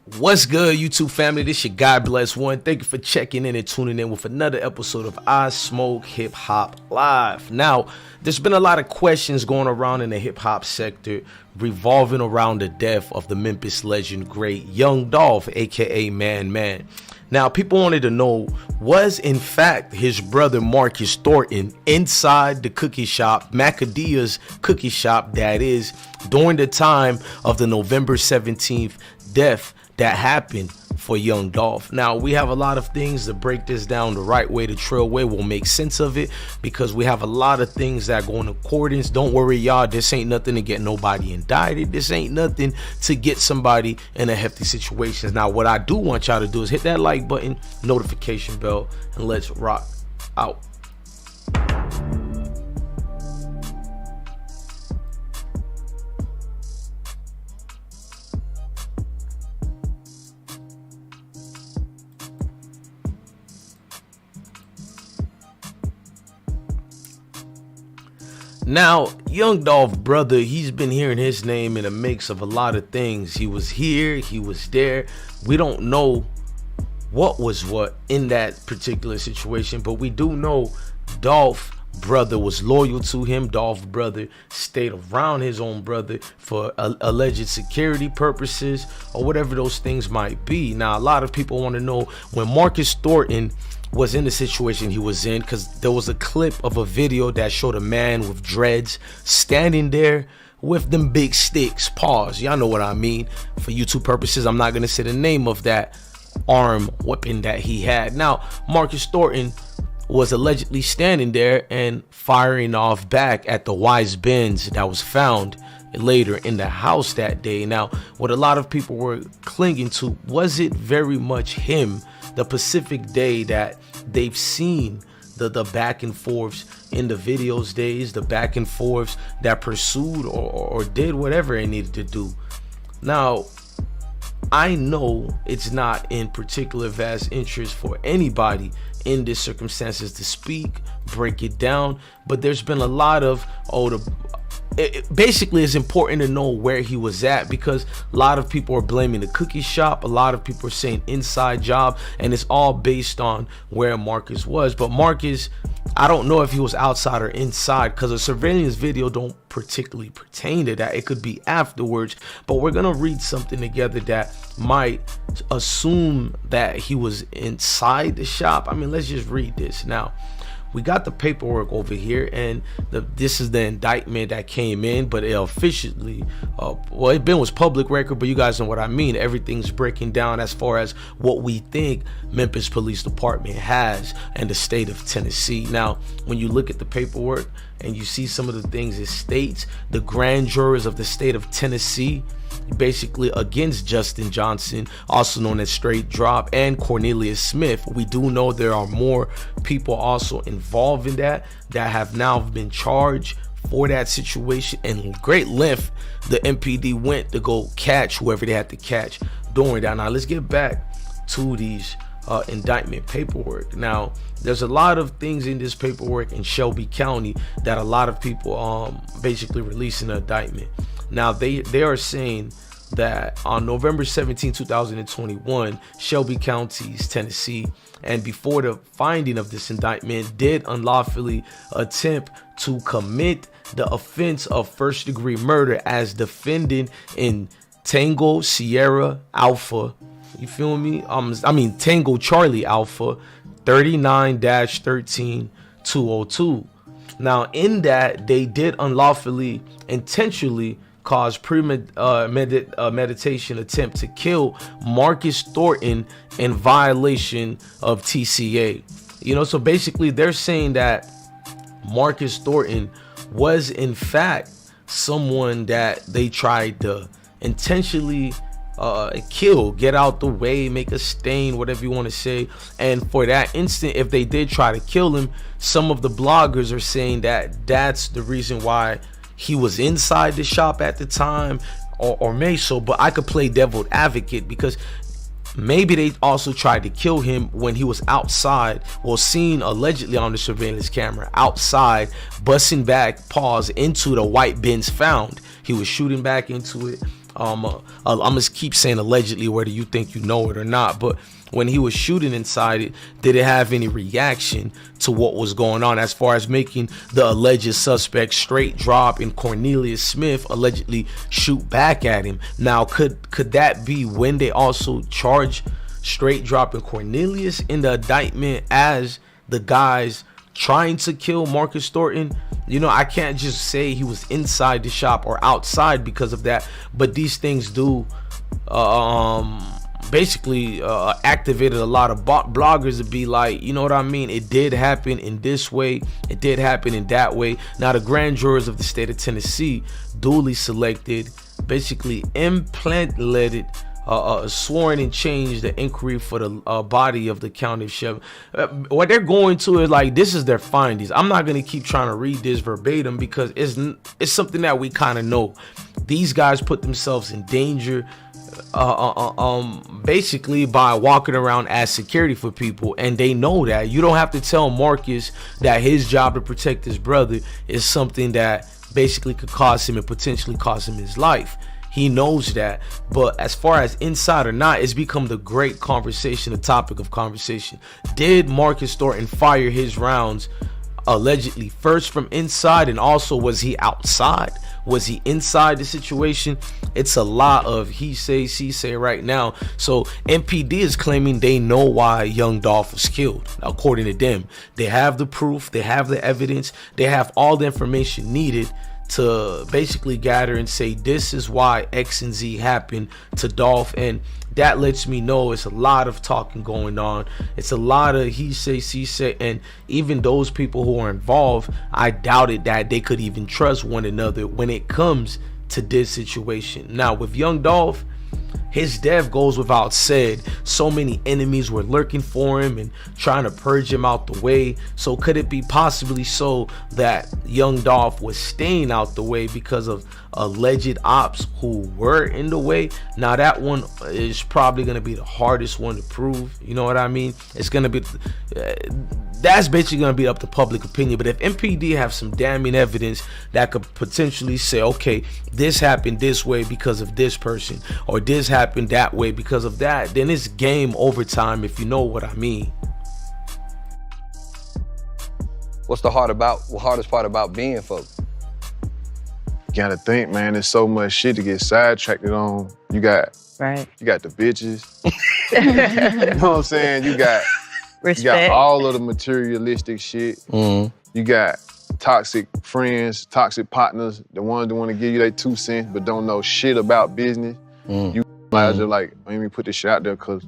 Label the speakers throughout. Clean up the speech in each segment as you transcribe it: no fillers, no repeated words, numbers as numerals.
Speaker 1: What's good, YouTube family? This your God Bless One. Thank you for checking in and tuning in with another episode of I Smoke Hip Hop Live. Now, there's been a lot of questions going around in the hip hop sector revolving around the death of the Memphis legend great Young Dolph, aka Man. Now, people wanted to know, was in fact his brother Marcus Thornton inside the cookie shop, Makeda's cookie shop, that is, during the time of the November 17th death that happened for Young Dolph? Now, we have a lot of things to break this down the right way, the trail way. We'll make sense of it because we have a lot of things that go in accordance. Don't worry, y'all, this ain't nothing to get nobody indicted. This ain't nothing to get somebody in a hefty situation. Now, what I do want y'all to do is hit that like button, notification bell, and let's rock out. Now, Young Dolph brother, he's been hearing his name in a mix of a lot of things. He was here, he was there. We don't know what was what in that particular situation, but we do know Dolph brother was loyal to him. Dolph brother stayed around his own brother for alleged security purposes or whatever those things might be. Now, a lot of people want to know when Marcus Thornton was in the situation he was in, because there was a clip of a video that showed a man with dreads standing there with them big sticks. Pause, y'all know what I mean. For YouTube purposes, I'm not gonna say the name of that arm weapon that he had. Now, Marcus Thornton was allegedly standing there and firing off back at the Wise Benz that was found later in the house that day. Now, what a lot of people were clinging to, was it very much him, the Pacific day that they've seen, the back and forths in the videos days, the back and forths that pursued or did whatever it needed to do. Now, I know it's not in particular vast interest for anybody in these circumstances to speak, break it down, but there's been a lot of, basically it's important to know where he was at, because a lot of people are blaming the cookie shop, a lot of people are saying inside job, and it's all based on where Marcus was. But Marcus, I don't know if he was outside or inside, because a surveillance video don't particularly pertain to that. It could be afterwards, but we're gonna read something together that might assume that he was inside the shop. I mean, let's just read this. Now, we got the paperwork over here, and this is the indictment that came in, but it officially, well, it was public record, but you guys know what I mean. Everything's breaking down as far as what we think Memphis Police Department has and the state of Tennessee. Now, when you look at the paperwork and you see some of the things it states, the grand jurors of the state of Tennessee, basically against Justin Johnson, also known as Straight Drop, and Cornelius Smith. We do know there are more people also involved in that have now been charged for that situation. And great length the MPD went to go catch whoever they had to catch during that. Now, let's get back to these indictment paperwork. Now, there's a lot of things in this paperwork in Shelby County that a lot of people basically releasing an indictment. Now, they are saying that on November 17, 2021, Shelby County's Tennessee, and before the finding of this indictment, did unlawfully attempt to commit the offense of first-degree murder as defendant in Tango Sierra Alpha, you feel me? Tango Charlie Alpha 39-13-202. Now, in that, they did unlawfully, intentionally cause premeditation attempt to kill Marcus Thornton in violation of TCA. You know, so basically they're saying that Marcus Thornton was in fact someone that they tried to intentionally kill, get out the way, make a stain, whatever you want to say. And for that instant, if they did try to kill him, some of the bloggers are saying that that's the reason why he was inside the shop at the time, or may so. But I could play devil's advocate, because maybe they also tried to kill him when he was outside, well, seen allegedly on the surveillance camera outside, busting back, into the white Benz found. He was shooting back into it, I'm gonna keep saying allegedly, whether you think you know it or not, but when he was shooting inside it, did it have any reaction to what was going on as far as making the alleged suspect Straight Drop and Cornelius Smith allegedly shoot back at him? Now, could that be when they also charge Straight Drop and Cornelius in the indictment as the guys trying to kill Marcus Thornton? You know, I can't just say he was inside the shop or outside because of that, but these things do basically activated a lot of bloggers to be like, you know what I mean, it did happen in this way, it did happen in that way. Now the grand jurors of the state of Tennessee duly selected, basically implanted, sworn and changed the inquiry for the body of the county sheriff. What they're going to is like, this is their findings. I'm not going to keep trying to read this verbatim because it's something that we kind of know. These guys put themselves in danger basically by walking around as security for people, and they know that. You don't have to tell Marcus that his job to protect his brother is something that basically could cost him and potentially cost him his life. He knows that. But as far as inside or not, it's become the great conversation, the topic of conversation. Did Marcus Thornton fire his rounds allegedly first from inside, and also was he outside? Was he inside the situation? It's a lot of he say, she say right now. So MPD is claiming they know why young Dolph was killed. According to them, they have the proof, they have the evidence, they have all the information needed to basically gather and say this is why X and Z happened to Dolph. And that lets me know it's a lot of talking going on. It's a lot of he say, she say, and even those people who are involved, I doubted that they could even trust one another when it comes to this situation. Now with young Dolph, his death goes without said. So many enemies were lurking for him and trying to purge him out the way. So could it be possibly so that young Dolph was staying out the way because of alleged ops who were in the way? Now that one is probably going to be the hardest one to prove. You know what I mean? It's going to be that's basically going to be up to public opinion. But if MPD have some damning evidence that could potentially say, okay, this happened this way because of this person, or this happened that way because of that, then it's game over time, if you know what I mean.
Speaker 2: What's the hardest part about being folks?
Speaker 3: You gotta think, man, there's so much shit to get sidetracked on. You got the bitches. You know what I'm saying? You got all of the materialistic shit. Mm-hmm. You got toxic friends, toxic partners, the ones that want to give you their 2 cents but don't know shit about business. You just like, let me put this shit out there, because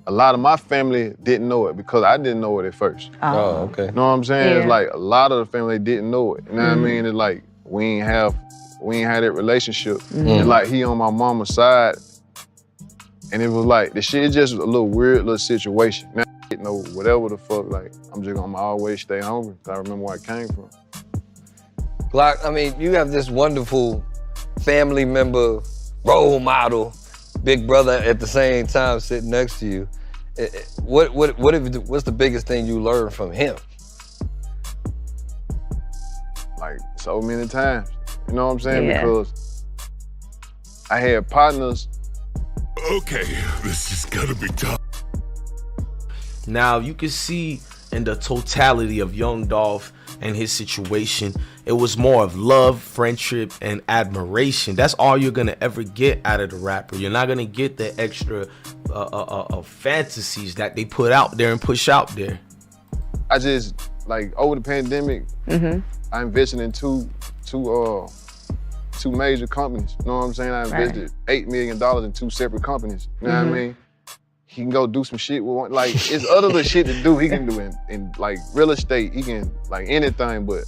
Speaker 3: a lot of my family didn't know it because I didn't know it at first.
Speaker 2: Oh, okay.
Speaker 3: You know what I'm saying? Yeah. It's like a lot of the family didn't know it. You know what I mean? It's like we ain't have that relationship. And like he on my mama's side, and it was like the shit is just a little weird little situation. Now I know whatever the fuck, like I'm just gonna always stay hungry because I remember where I came from.
Speaker 2: Glock, I mean, you have this wonderful family member, role model, big brother at the same time sitting next to you. What's the biggest thing you learned from him?
Speaker 3: Like so many times, you know what I'm saying? Yeah. Because I had partners.
Speaker 4: Okay, this is gonna be tough.
Speaker 1: Now you can see in the totality of young Dolph and his situation, it was more of love, friendship, and admiration. That's all you're gonna ever get out of the rapper. You're not gonna get the extra fantasies that they put out there and push out there.
Speaker 3: I just, like, over the pandemic, I invested in two major companies. You know what I'm saying? I invested $8 million in 2 separate companies. You know what I mean? He can go do some shit with one. Like, it's other little shit to do. He can do in like real estate. He can like anything, but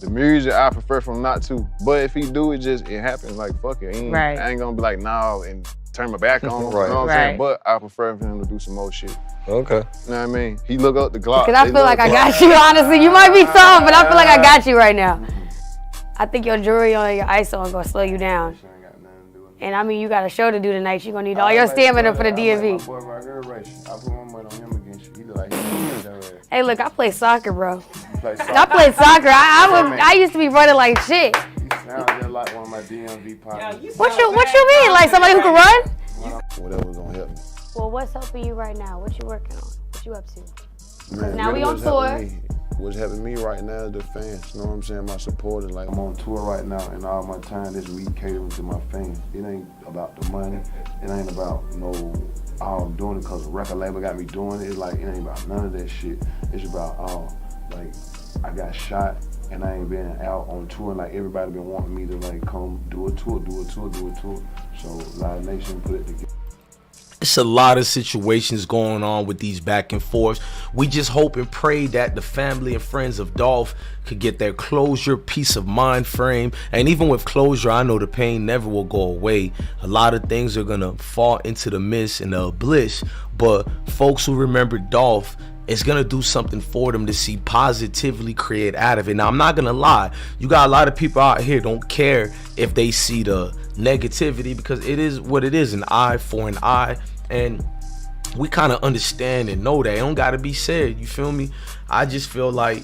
Speaker 3: the music I prefer for him not to. But if he do, it happens. Like, fuck it. I ain't gonna be like, nah, and turn my back on him. You know what I'm saying? But I prefer for him to do some more shit.
Speaker 2: Okay.
Speaker 3: You know what I mean? He look up the Glock.
Speaker 5: Because I feel like I got you, honestly. You might be soft, but I feel like I got you right now. I think your jewelry on your ISO is gonna slow you down. And I mean, you got a show to do tonight. You're gonna need all your stamina for the DMV. Hey, look, I play soccer, bro. I played soccer. I used to be running like shit.
Speaker 3: Sounds just like one of my DMV partners.
Speaker 5: What you mean? Like somebody who can run?
Speaker 3: Whatever's gonna help me.
Speaker 5: Well, what's helping you right now? What you working on? What you up to?
Speaker 3: Man,
Speaker 5: now we on tour.
Speaker 3: What's helping me right now is the fans. You know what I'm saying? My supporters. Like, I'm on tour right now, and all my time this week catering to my fans. It ain't about the money. It ain't about I'm doing it because the record label got me doing it. It's like, it ain't about none of that shit. It's about, like, I got shot, and I ain't been out on tour. Like, everybody been wanting me to, like, come do a tour. So, Live Nation put it together.
Speaker 1: It's a lot of situations going on with these back and forths. We just hope and pray that the family and friends of Dolph could get their closure, peace of mind frame. And even with closure, I know the pain never will go away. A lot of things are gonna fall into the mist and the bliss. But folks who remember Dolph, it's gonna do something for them to see positively create out of it. Now, I'm not gonna lie, you got a lot of people out here don't care if they see the negativity, because it is what it is, an eye for an eye, and we kind of understand and know that it don't gotta be said. You feel me? I just feel like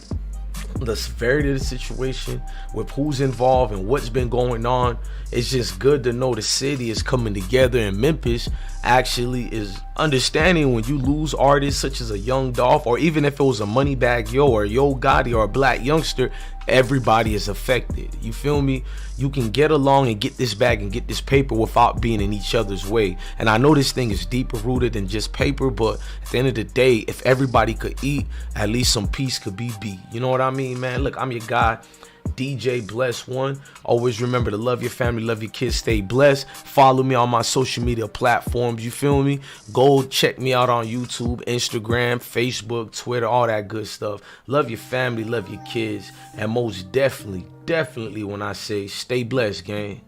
Speaker 1: the severity of the situation with who's involved and what's been going on, it's just good to know the city is coming together, and Memphis actually is understanding when you lose artists such as a young Dolph, or even if it was a Moneybagg Yo or Yo Gotti or a black youngster, everybody is affected. You feel me? You can get along and get this bag and get this paper without being in each other's way. And I know this thing is deeper rooted than just paper, but at the end of the day, if everybody could eat, at least some peace could be beat. You know what I mean, man? Look, I'm your guy, DJ Bless One. Always remember to love your family, love your kids, stay blessed. Follow me on my social media platforms, you feel me? Go check me out on YouTube, Instagram, Facebook, Twitter, all that good stuff. Love your family, love your kids, and most definitely when I say stay blessed, gang.